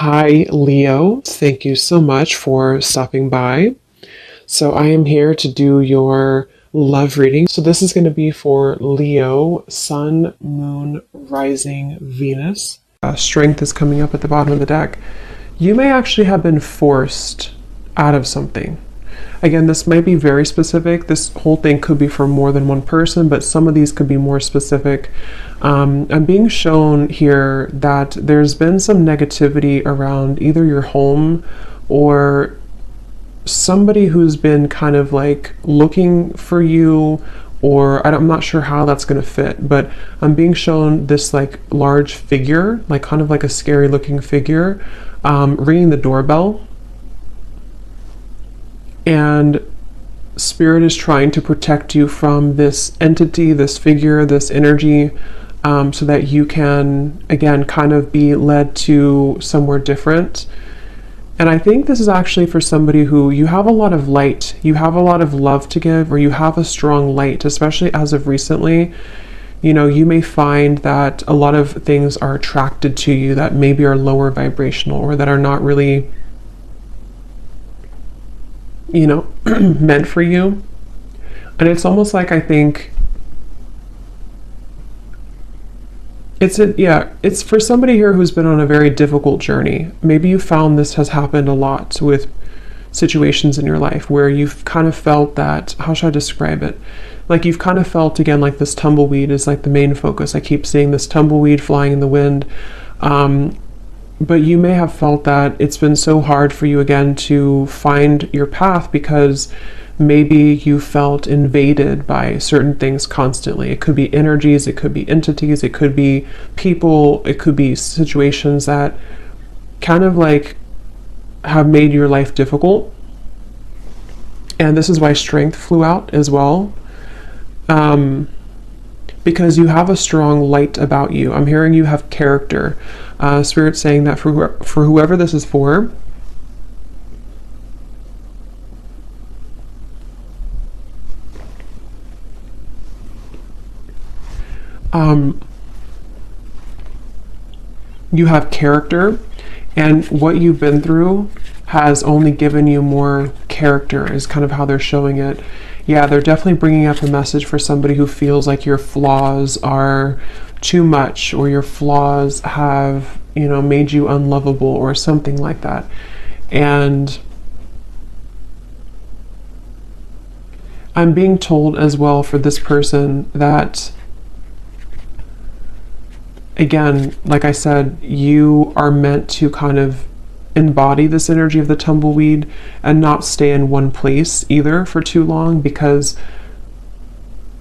Hi, Leo. Thank you so much for stopping by. So, I am here to do your love reading. So, this is going to be for Leo, Sun, Moon, Rising, Venus. Strength is coming up at the bottom of the deck. You may actually have been forced out of something. Again, this might be very specific. This whole thing could be for more than one person, but some of these could be more specific. I'm being shown here that there's been some negativity around either your home or somebody who's been kind of like looking for you, or I'm not sure how that's going to fit, but I'm being shown this like large figure, like kind of like a scary looking figure, ringing the doorbell. And spirit is trying to protect you from this entity, this figure, this energy, so that you can, again, kind of be led to somewhere different. And I think this is actually for somebody who you have a lot of light, you have a lot of love to give, or you have a strong light, especially as of recently. You know, you may find that a lot of things are attracted to you that maybe are lower vibrational or that are not really meant for you. And it's almost like, I think it's for somebody here who's been on a very difficult journey. Maybe you found this has happened a lot with situations in your life where you've kind of felt that, how should I describe it? Like you've kind of felt, again, like this tumbleweed is like the main focus. I keep seeing this tumbleweed flying in the wind. But you may have felt that it's been so hard for you again to find your path because maybe you felt invaded by certain things constantly. It could be energies, it could be entities, it could be people, it could be situations that kind of like have made your life difficult. And this is why strength flew out as well. Because you have a strong light about you. I'm hearing you have character. Spirit saying that for whoever this is for, you have character, and what you've been through has only given you more character, is kind of how they're showing it. Yeah, they're definitely bringing up a message for somebody who feels like your flaws are too much, or your flaws have, made you unlovable or something like that. And I'm being told as well for this person that, again, like I said, you are meant to kind of embody this energy of the tumbleweed and not stay in one place either for too long, because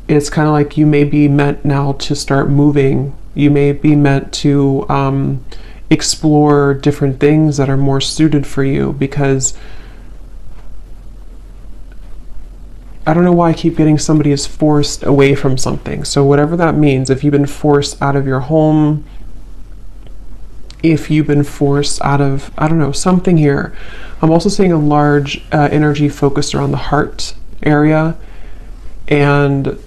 it's kind of like you may be meant now to start moving. You may be meant to explore different things that are more suited for you, because I don't know why I keep getting somebody is forced away from something. So whatever that means, if you've been forced out of your home, if you've been forced out of, I don't know, something here. I'm also seeing a large energy focused around the heart area. And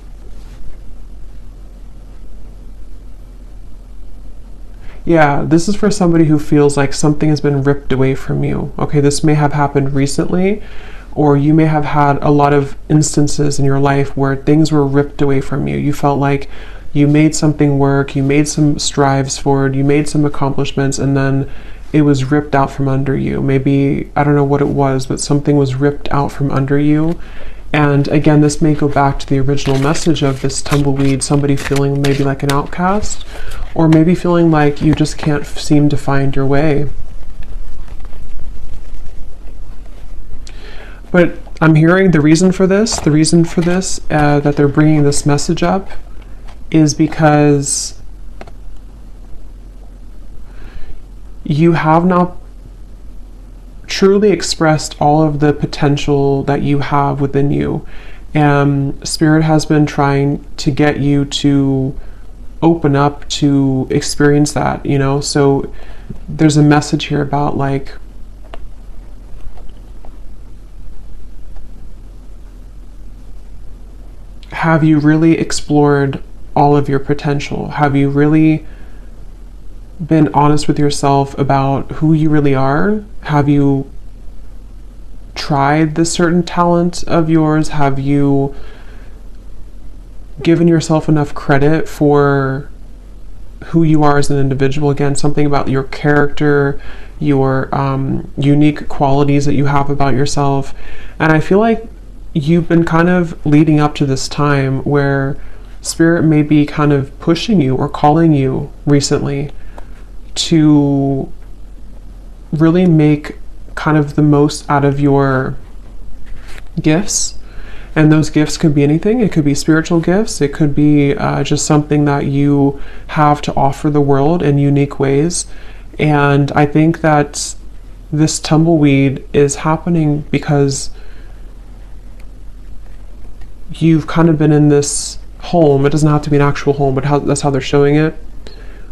yeah, this is for somebody who feels like something has been ripped away from you. Okay, this may have happened recently, or you may have had a lot of instances in your life where things were ripped away from you. You felt like you made something work, you made some strives forward, you made some accomplishments, and then it was ripped out from under you. Maybe, I don't know what it was, but something was ripped out from under you. And again, this may go back to the original message of this tumbleweed, somebody feeling maybe like an outcast, or maybe feeling like you just can't seem to find your way. But I'm hearing the reason for this, that they're bringing this message up, is because you have not truly expressed all of the potential that you have within you. And Spirit has been trying to get you to open up to experience that, So there's a message here about like, have you really explored all of your potential? Have you really been honest with yourself about who you really are? Have you tried this certain talent of yours? Have you given yourself enough credit for who you are as an individual? Again, something about your character, your unique qualities that you have about yourself. And I feel like you've been kind of leading up to this time where Spirit may be kind of pushing you or calling you recently to really make kind of the most out of your gifts. And those gifts could be anything. It could be spiritual gifts. It could be just something that you have to offer the world in unique ways. And I think that this tumbleweed is happening because you've kind of been in this home. It doesn't have to be an actual home, but that's how they're showing it,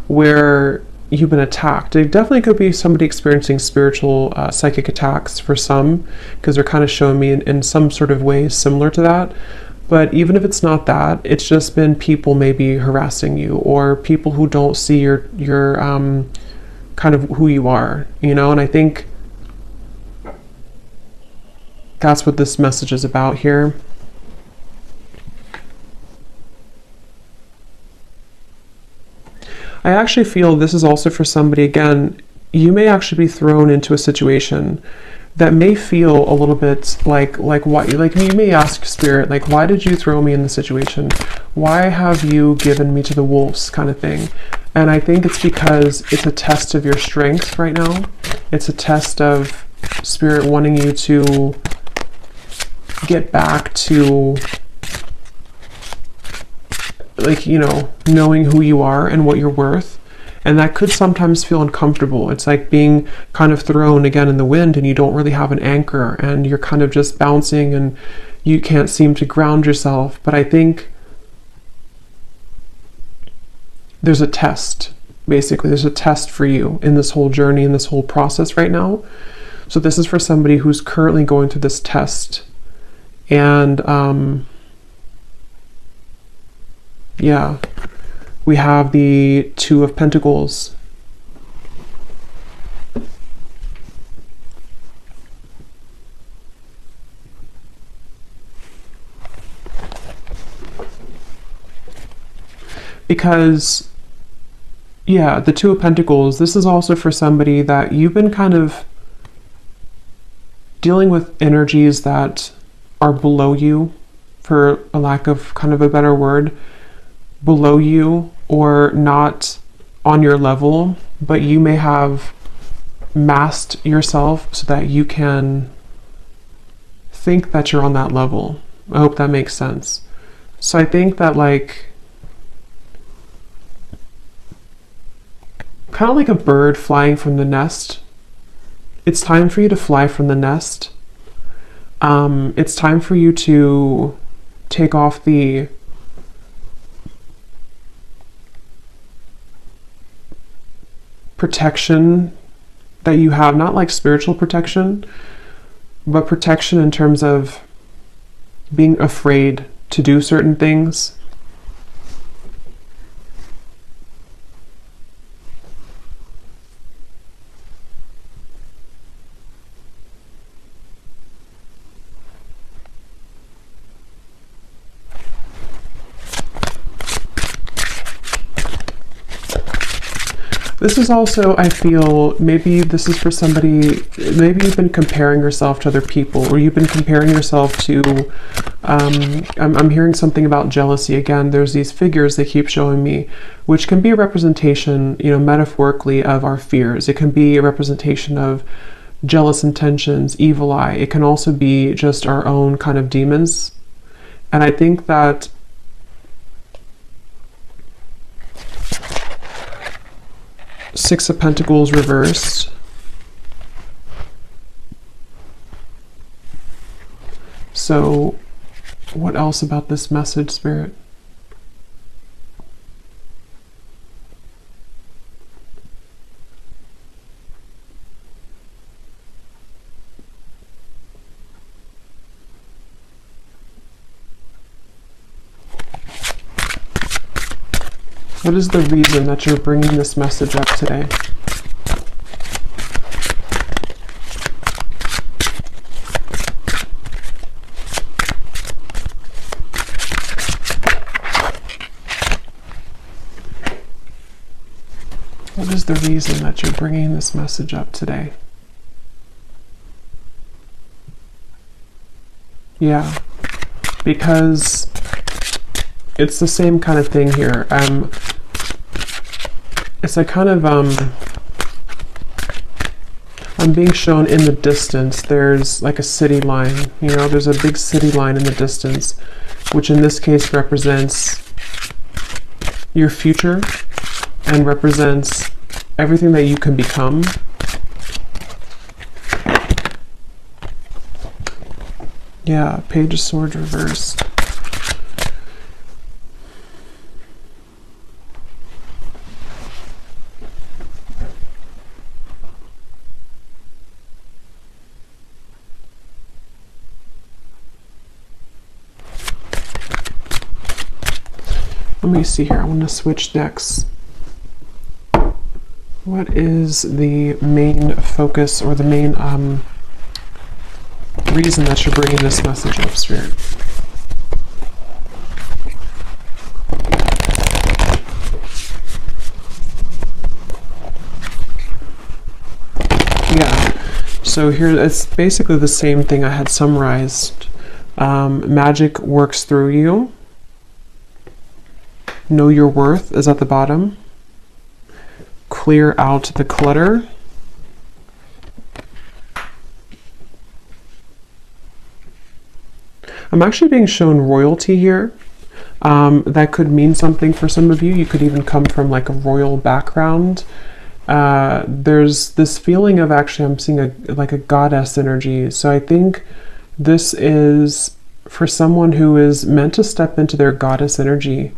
where you've been attacked. It definitely could be somebody experiencing spiritual psychic attacks for some, because they're kind of showing me in some sort of way similar to that. But even if it's not that, it's just been people maybe harassing you, or people who don't see your kind of who you are, you know. And I think that's what this message is about here. I actually feel this is also for somebody, again, you may actually be thrown into a situation that may feel a little bit like why, like you may ask Spirit, like, why did you throw me in the situation? Why have you given me to the wolves, kind of thing? And I think it's because it's a test of your strength right now. It's a test of Spirit wanting you to get back to, like, you know, knowing who you are and what you're worth. And that could sometimes feel uncomfortable. It's like being kind of thrown again in the wind and you don't really have an anchor and you're kind of just bouncing and you can't seem to ground yourself. But I think there's a test, basically. There's a test for you in this whole journey, in this whole process right now. So this is for somebody who's currently going through this test. And yeah, we have the Two of Pentacles. Because, yeah, the Two of Pentacles, this is also for somebody that you've been kind of dealing with energies that are below you, for a lack of kind of a better word, below you or not on your level, but you may have masked yourself so that you can think that you're on that level. I hope that makes sense. So I think that, like, kind of like a bird flying from the nest, it's time for you to fly from the nest. It's time for you to take off the protection that you have, not like spiritual protection, but protection in terms of being afraid to do certain things. This is also, I feel, maybe this is for somebody, maybe you've been comparing yourself to other people, or you've been comparing yourself to, I'm hearing something about jealousy again. There's these figures they keep showing me, which can be a representation, you know, metaphorically of our fears. It can be a representation of jealous intentions, evil eye. It can also be just our own kind of demons. And I think that Six of Pentacles reversed. So what else about this message, Spirit? What is the reason that you're bringing this message up today? What is the reason that you're bringing this message up today? Yeah, because it's the same kind of thing here. It's a kind of, I'm being shown in the distance, there's like a city line, you know, there's a big city line in the distance, which in this case represents your future and represents everything that you can become. Yeah, Page of Swords reversed. Let me see here. I want to switch decks. What is the main focus or the main reason that you're bringing this message up, Spirit? Yeah, so here it's basically the same thing I had summarized. Magic works through you. Know your worth is at the bottom. Clear out the clutter. I'm actually being shown royalty here. That could mean something for some of you. You could even come from like a royal background. There's this feeling of actually I'm seeing like a goddess energy. So I think this is for someone who is meant to step into their goddess energy.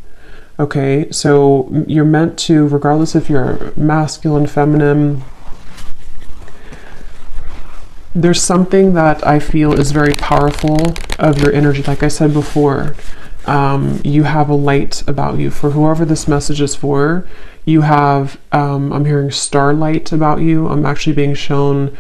Okay, so you're meant to, regardless if you're masculine, feminine, there's something that I feel is very powerful of your energy. Like I said before, you have a light about you. For whoever this message is for, you have, I'm hearing starlight about you. I'm actually being shown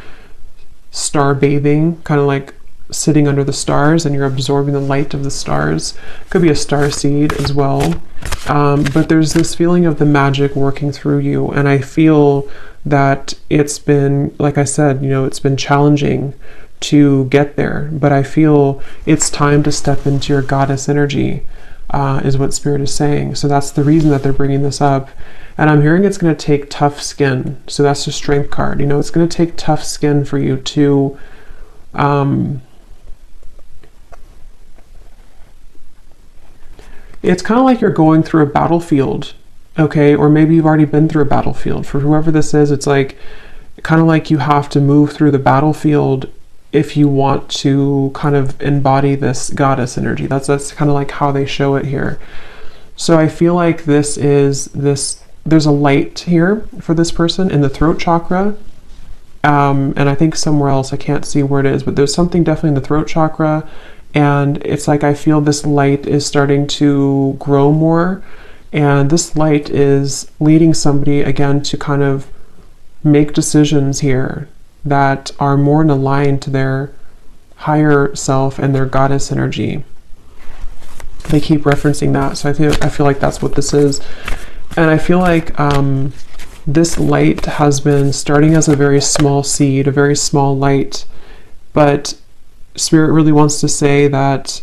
star bathing, kind of like sitting under the stars and you're absorbing the light of the stars. Could be a star seed as well. But there's this feeling of the magic working through you. And I feel that it's been, like I said, you know, it's been challenging to get there, but I feel it's time to step into your goddess energy, is what Spirit is saying. So that's the reason that they're bringing this up. And I'm hearing it's going to take tough skin. So that's the Strength card. You know, it's going to take tough skin for you to, it's kind of like you're going through a battlefield, okay? Or maybe you've already been through a battlefield. For whoever this is, it's like, kind of like you have to move through the battlefield if you want to kind of embody this goddess energy. That's kind of like how they show it here. So I feel like there's a light here for this person in the throat chakra. And I think somewhere else, I can't see where it is, but there's something definitely in the throat chakra. And it's like I feel this light is starting to grow more, and this light is leading somebody again to kind of make decisions here that are more in line to their higher self and their goddess energy. They keep referencing that, so I feel like that's what this is. And I feel like this light has been starting as a very small seed, a very small light, but Spirit really wants to say that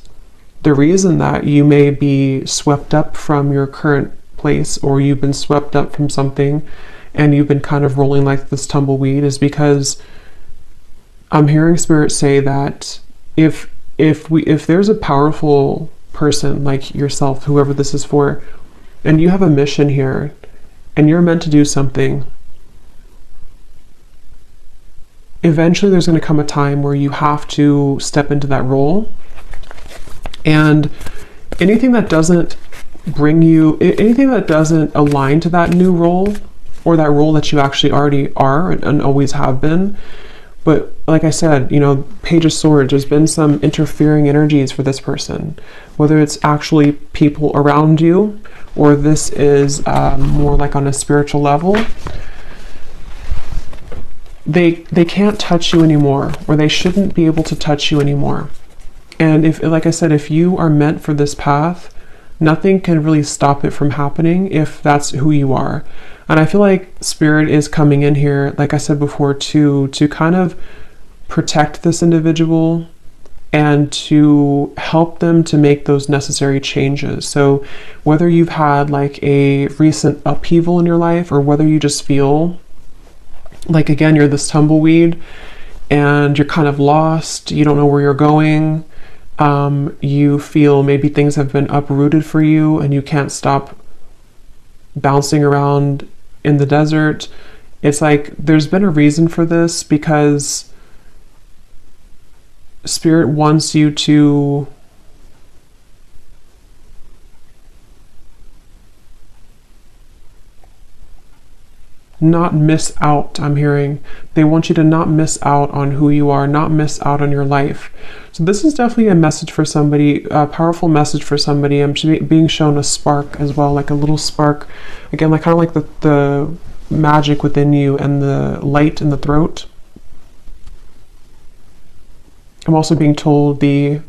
the reason that you may be swept up from your current place, or you've been swept up from something and you've been kind of rolling like this tumbleweed, is because I'm hearing Spirit say that if there's a powerful person like yourself, whoever this is for, and you have a mission here and you're meant to do something, eventually there's going to come a time where you have to step into that role. And anything that doesn't bring you, anything that doesn't align to that new role, or that role that you actually already are and always have been, But like I said, Page of Swords, there's been some interfering energies for this person, whether it's actually people around you or this is more like on a spiritual level. They can't touch you anymore, or they shouldn't be able to touch you anymore. And if, like I said, if you are meant for this path, nothing can really stop it from happening if that's who you are. And I feel like Spirit is coming in here, like I said before, to kind of protect this individual and to help them to make those necessary changes. So whether you've had like a recent upheaval in your life, or whether you just feel like, again, you're this tumbleweed and you're kind of lost, you don't know where you're going, you feel maybe things have been uprooted for you and you can't stop bouncing around in the desert. It's like there's been a reason for this, because Spirit wants you to not miss out. I'm hearing they want you to not miss out on who you are, not miss out on your life. So this is definitely a message for somebody, a powerful message for somebody. I'm being shown a spark as well, like a little spark, again, like kind of like the magic within you and the light in the throat. I'm also being told the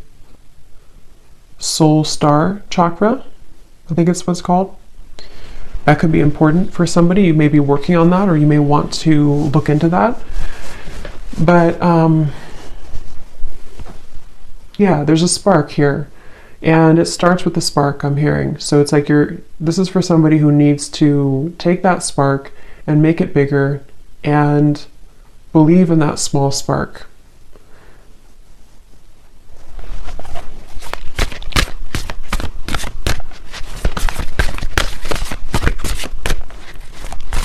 soul star chakra, I think it's what it's called. That could be important for somebody. You may be working on that, or you may want to look into that. But yeah, there's a spark here, and it starts with the spark, I'm hearing. So it's like this is for somebody who needs to take that spark and make it bigger and believe in that small spark.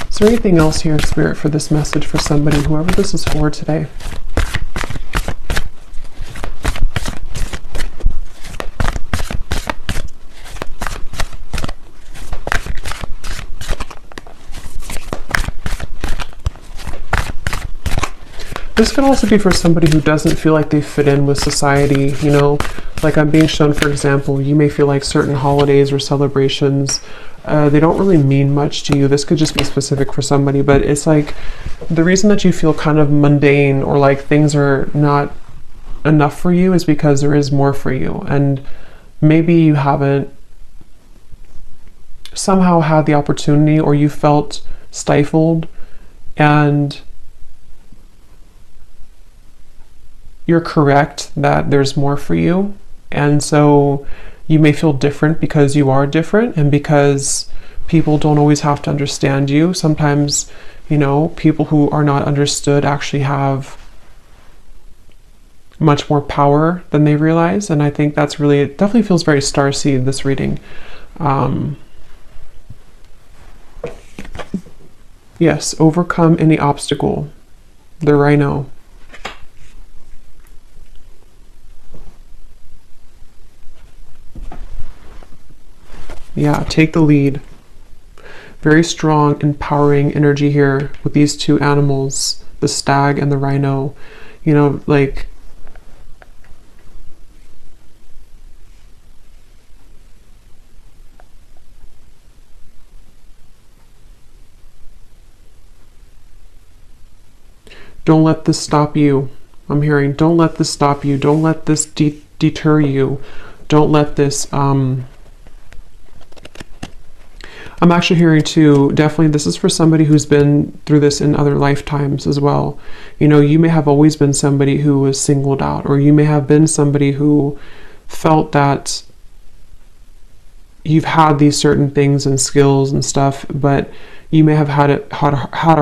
Is there anything else here, Spirit, for this message for somebody, whoever this is for today? This could also be for somebody who doesn't feel like they fit in with society, like I'm being shown, for example, you may feel like certain holidays or celebrations, they don't really mean much to you. This could just be specific for somebody, but it's like the reason that you feel kind of mundane or like things are not enough for you is because there is more for you. And maybe you haven't somehow had the opportunity, or you felt stifled, and you're correct that there's more for you. And so you may feel different because you are different, and because people don't always have to understand you. Sometimes, people who are not understood actually have much more power than they realize. And I think it definitely feels very starseed, this reading. Yes, overcome any obstacle. The rhino. Yeah, take the lead. Very strong, empowering energy here with these two animals, the stag and the rhino. Like, don't let this stop you. I'm hearing, don't let this stop you. Don't let this deter you. Don't let this, I'm actually hearing too, definitely this is for somebody who's been through this in other lifetimes as well. You may have always been somebody who was singled out, or you may have been somebody who felt that you've had these certain things and skills and stuff, but you may have had a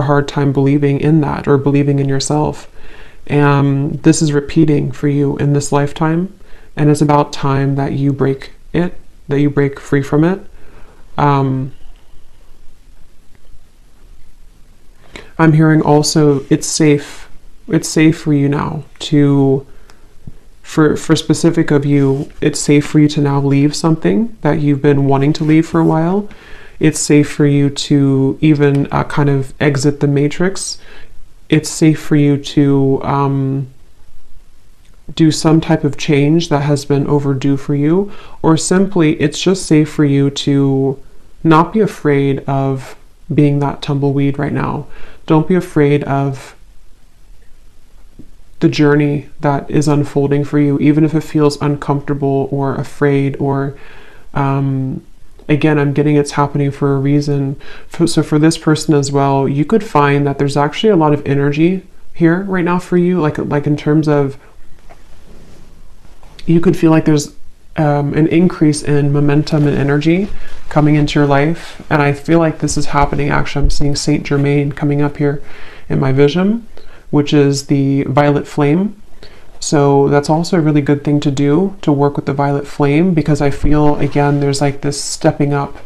hard time believing in that, or believing in yourself. And this is repeating for you in this lifetime, and it's about time that you break it, that you break free from it. I'm hearing also it's safe for you now to, for specific of you, it's safe for you to now leave something that you've been wanting to leave for a while. It's safe for you to even kind of exit the matrix it's safe for you to do some type of change that has been overdue for you, or simply it's just safe for you to not be afraid of being that tumbleweed right now. Don't be afraid of the journey that is unfolding for you, even if it feels uncomfortable or afraid, or again, I'm getting it's happening for a reason. So for this person as well, you could find that there's actually a lot of energy here right now for you, like in terms of, you could feel like there's an increase in momentum and energy coming into your life. And I feel like this is happening. Actually, I'm seeing Saint Germain coming up here in my vision, which is the violet flame. So that's also a really good thing to do, to work with the violet flame, because I feel, again, there's like this stepping up.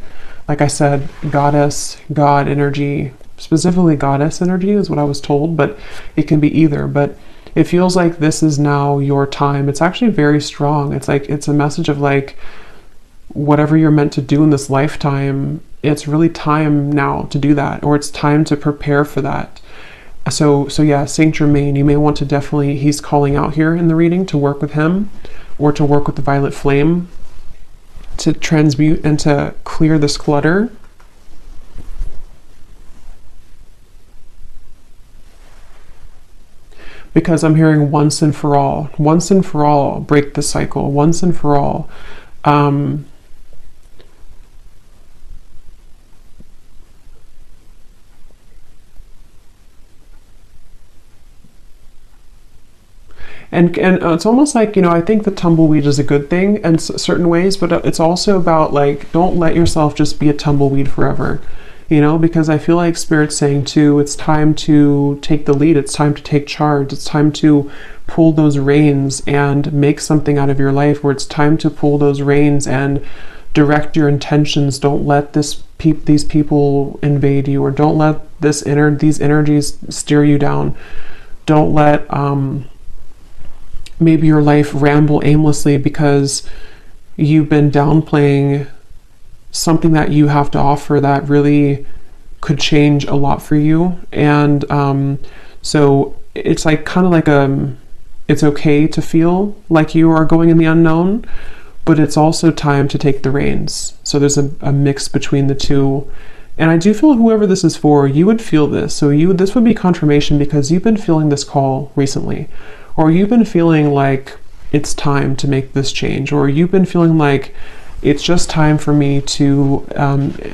Like I said, goddess, God energy, specifically goddess energy is what I was told, but it can be either. But it feels like this is now your time. It's actually very strong. It's like, it's a message of like, whatever you're meant to do in this lifetime, it's really time now to do that, or it's time to prepare for that. So yeah, Saint Germain, you may want to definitely, he's calling out here in the reading to work with him, or to work with the violet flame, to transmute and to clear this clutter. Because I'm hearing once and for all, break the cycle, once and for all. And it's almost like, I think the tumbleweed is a good thing in certain ways, but it's also about like, don't let yourself just be a tumbleweed forever, because I feel like Spirit's saying too, it's time to take the lead. It's time to take charge. It's time to pull those reins and make something out of your life, where it's time to pull those reins and direct your intentions. Don't let these people invade you, or don't let these energies steer you down. Don't let, maybe your life ramble aimlessly because you've been downplaying something that you have to offer that really could change a lot for you. And so it's like kind of like it's okay to feel like you are going in the unknown, but it's also time to take the reins. So there's a mix between the two. And I do feel whoever this is for, you would feel this. So this would be confirmation, because you've been feeling this call recently, or you've been feeling like it's time to make this change, or you've been feeling like it's just time for me to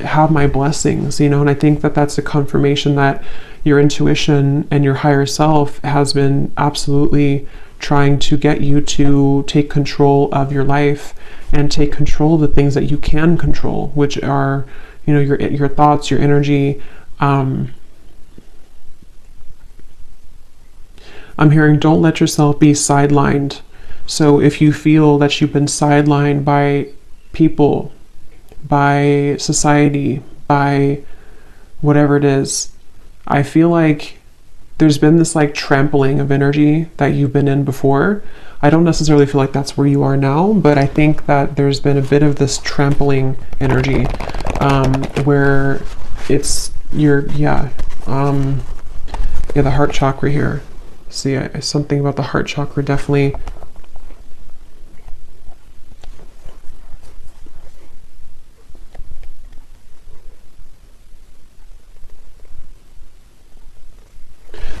have my blessings, and I think that that's a confirmation that your intuition and your higher self has been absolutely trying to get you to take control of your life and take control of the things that you can control, which are, your thoughts, your energy. I'm hearing, don't let yourself be sidelined. So if you feel that you've been sidelined by people, by society, by whatever it is, I feel like there's been this like trampling of energy that you've been in before. I don't necessarily feel like that's where you are now, but I think that there's been a bit of this trampling energy, where it's the heart chakra here. See, something about the heart chakra definitely.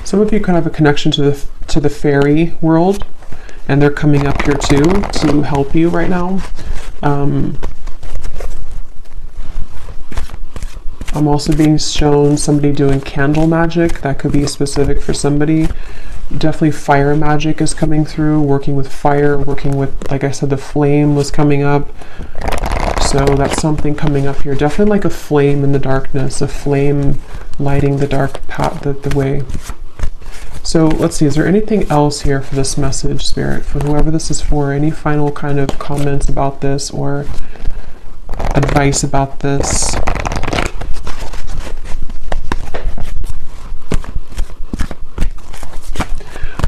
Some of you kind of have a connection to the fairy world, and they're coming up here too to help you right now. I'm also being shown somebody doing candle magic. That could be specific for somebody. Definitely fire magic is coming through, working with fire, working with, like I said, the flame was coming up. So that's something coming up here. Definitely like a flame in the darkness, a flame lighting the dark path, the way. So let's see, is there anything else here for this message, Spirit, for whoever this is for? Any final kind of comments about this or advice about this?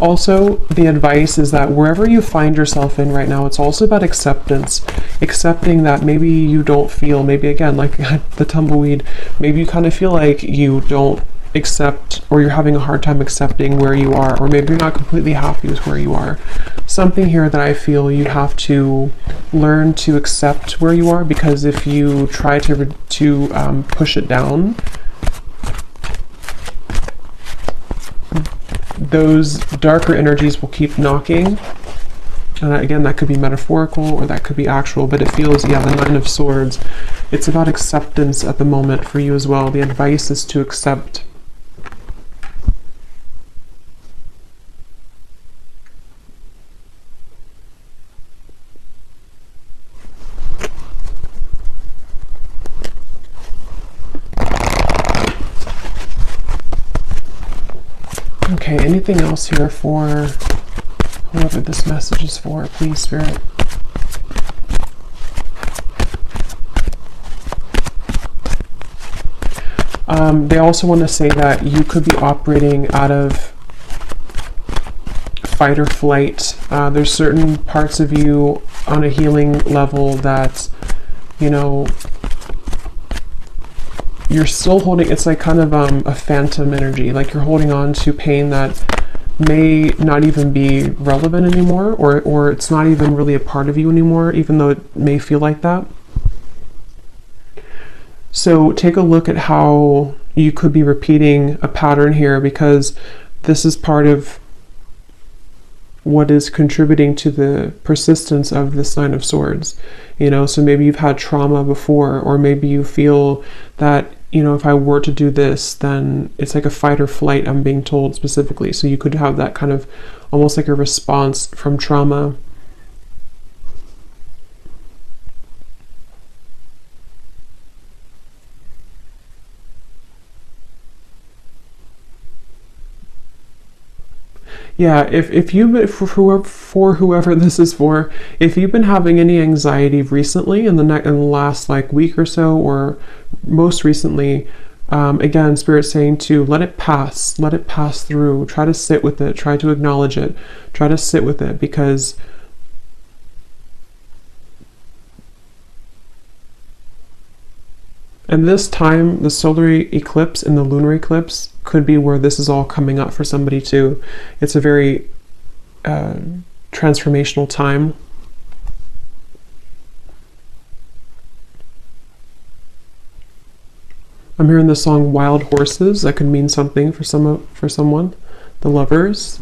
Also, the advice is that wherever you find yourself in right now, it's also about acceptance. Accepting that maybe you don't feel, maybe again, like the tumbleweed, maybe you kind of feel like you don't accept, or you're having a hard time accepting where you are, or maybe you're not completely happy with where you are. Something here that I feel you have to learn to accept where you are, because if you try to push it down, those darker energies will keep knocking. And again, that could be metaphorical or that could be actual, but it feels, yeah, the Nine of Swords. It's about acceptance at the moment for you as well. The advice is to accept. Okay, anything else here for whoever this message is for, please, Spirit? They also want to say that you could be operating out of fight or flight. There's certain parts of you on a healing level that, you know, you're still holding. It's like kind of a phantom energy, like you're holding on to pain that may not even be relevant anymore, or it's not even really a part of you anymore, even though it may feel like that. So take a look at how you could be repeating a pattern here, because this is part of what is contributing to the persistence of this Nine of Swords. You know, so maybe you've had trauma before, or maybe you feel that, you know, if I were to do this, then it's like a fight or flight, I'm being told specifically. So you could have that kind of almost like a response from trauma. Yeah, if you, for whoever this is for, if you've been having any anxiety recently in the last like week or so, or most recently, again, Spirit's saying to let it pass through, try to sit with it, try to acknowledge it, try to sit with it, because and this time, the solar eclipse and the lunar eclipse could be where this is all coming up for somebody too. It's a very transformational time. I'm hearing the song Wild Horses. That could mean something for someone. The Lovers.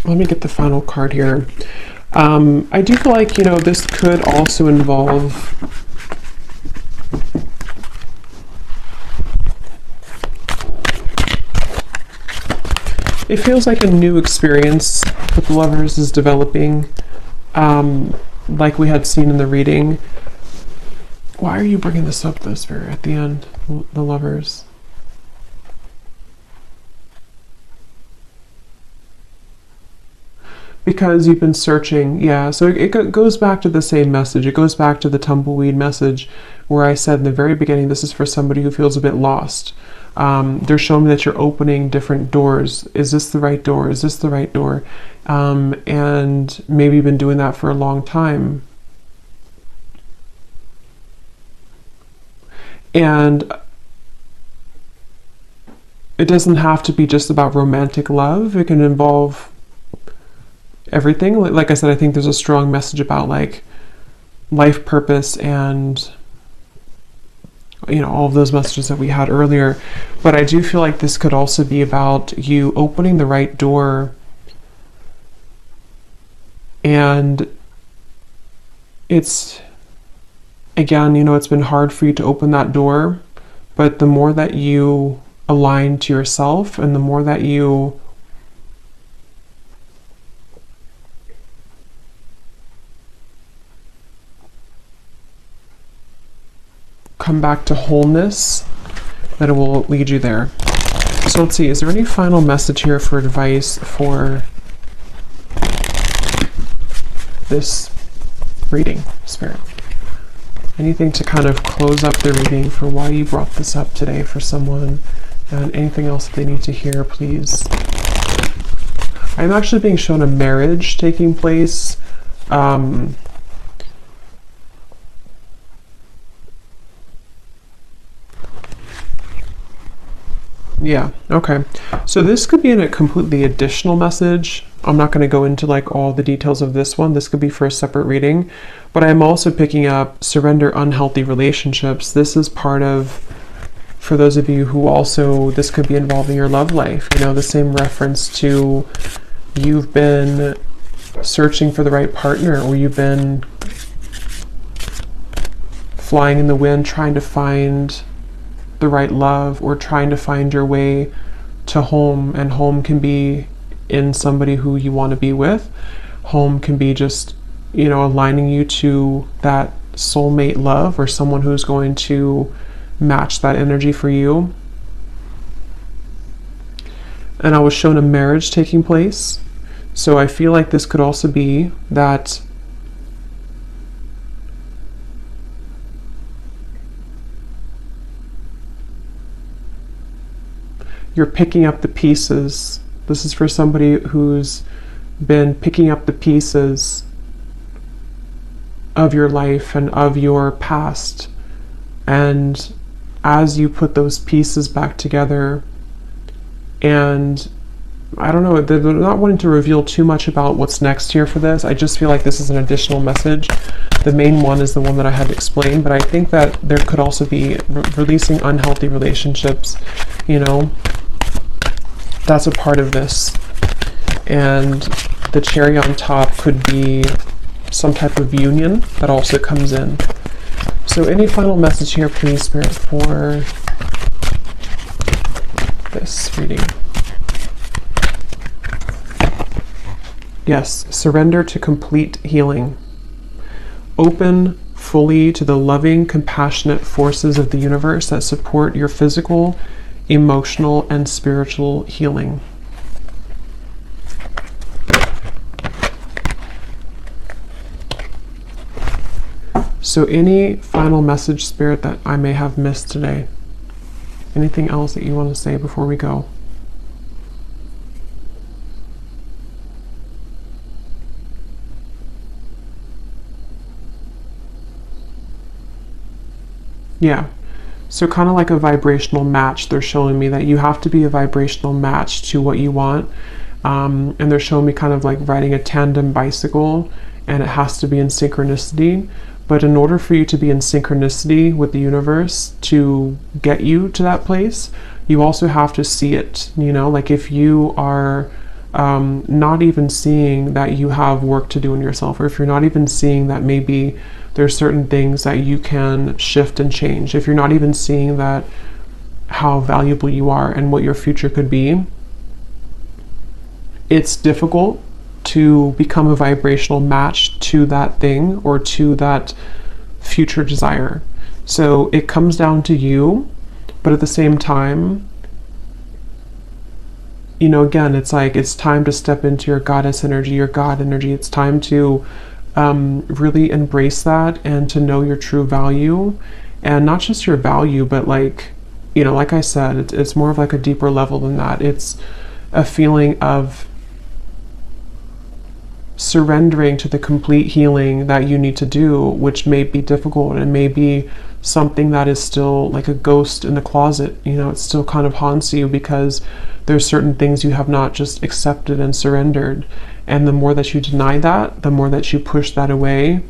Let me get the final card here. I do feel like, you know, this could also involve it feels like a new experience with the Lovers is developing, like we had seen in the reading. Why are you bringing this up, though, Spirit, at the end? The Lovers. Because you've been searching, yeah. So it goes back to the same message. It goes back to the tumbleweed message where I said in the very beginning, this is for somebody who feels a bit lost. They're showing me that you're opening different doors. Is this the right door? Is this the right door? And maybe you've been doing that for a long time. And it doesn't have to be just about romantic love. It can involve everything. Like I said, I think there's a strong message about like life purpose and, all of those messages that we had earlier. But I do feel like this could also be about you opening the right door. And it's, again, it's been hard for you to open that door, but the more that you align to yourself and the more that you come back to wholeness, that it will lead you there. So let's see, is there any final message here for advice for this reading, Spirit? Anything to kind of close up the reading for why you brought this up today for someone, and anything else that they need to hear, please? I'm actually being shown a marriage taking place. Yeah, okay. So this could be in a completely additional message. I'm not going to go into like all the details of this one. This could be for a separate reading. But I'm also picking up surrender unhealthy relationships. This is part of, for those of you who also, this could be involving your love life. The same reference to you've been searching for the right partner, or you've been flying in the wind trying to find the right love, or trying to find your way to home. And home can be in somebody who you want to be with. Home can be just, aligning you to that soulmate love, or someone who's going to match that energy for you. And I was shown a marriage taking place. So I feel like this could also be that you're picking up the pieces. This is for somebody who's been picking up the pieces of your life and of your past. And as you put those pieces back together, and I don't know, they're not wanting to reveal too much about what's next here for this. I just feel like this is an additional message. The main one is the one that I had explained, but I think that there could also be releasing unhealthy relationships, that's a part of this. And the cherry on top could be some type of union that also comes in. So any final message here, please, Spirit, for this reading? Yes, surrender to complete healing. Open fully to the loving, compassionate forces of the universe that support your physical, emotional, and spiritual healing. So any final message, Spirit, that I may have missed today? Anything else that you want to say before we go? Yeah. So kind of like a vibrational match. They're showing me that you have to be a vibrational match to what you want. And they're showing me kind of like riding a tandem bicycle, and it has to be in synchronicity. But in order for you to be in synchronicity with the universe to get you to that place, you also have to see it. Like if you are not even seeing that you have work to do in yourself, or if you're not even seeing that maybe there's certain things that you can shift and change, if you're not even seeing that how valuable you are and what your future could be, it's difficult to become a vibrational match to that thing or to that future desire. So it comes down to you, but at the same time, again, it's like it's time to step into your goddess energy, your God energy. It's time to really embrace that and to know your true value, and not just your value, but like I said, it's more of like a deeper level than that. It's a feeling of surrendering to the complete healing that you need to do, which may be difficult and may be something that is still like a ghost in the closet. It still kind of haunts you because there's certain things you have not just accepted and surrendered. And the more that you deny that, the more that you push that away,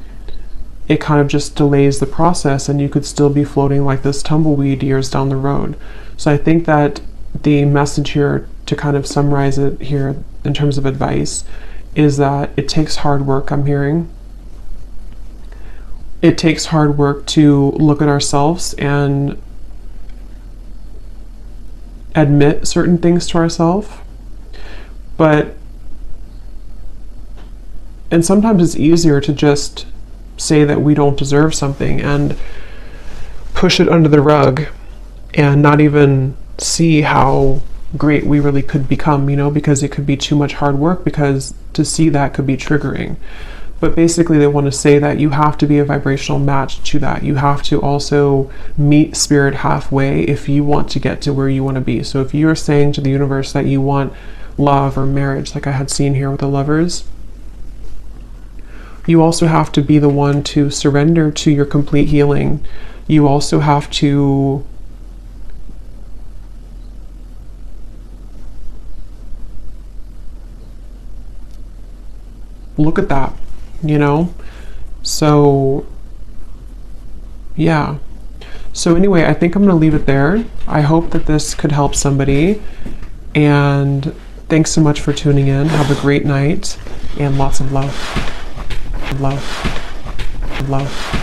it kind of just delays the process, and you could still be floating like this tumbleweed years down the road. So I think that the message here, to kind of summarize it here in terms of advice, is that it takes hard work. I'm hearing it takes hard work to look at ourselves and admit certain things to ourselves, and sometimes it's easier to just say that we don't deserve something and push it under the rug and not even see how great we really could become, because it could be too much hard work, because to see that could be triggering. But basically they want to say that you have to be a vibrational match to that. You have to also meet spirit halfway if you want to get to where you want to be. So if you're saying to the universe that you want love or marriage, like I had seen here with the lovers, you also have to be the one to surrender to your complete healing. You also have to look at that, So, yeah. So anyway, I think I'm going to leave it there. I hope that this could help somebody. And thanks so much for tuning in. Have a great night and lots of love. Love. Love.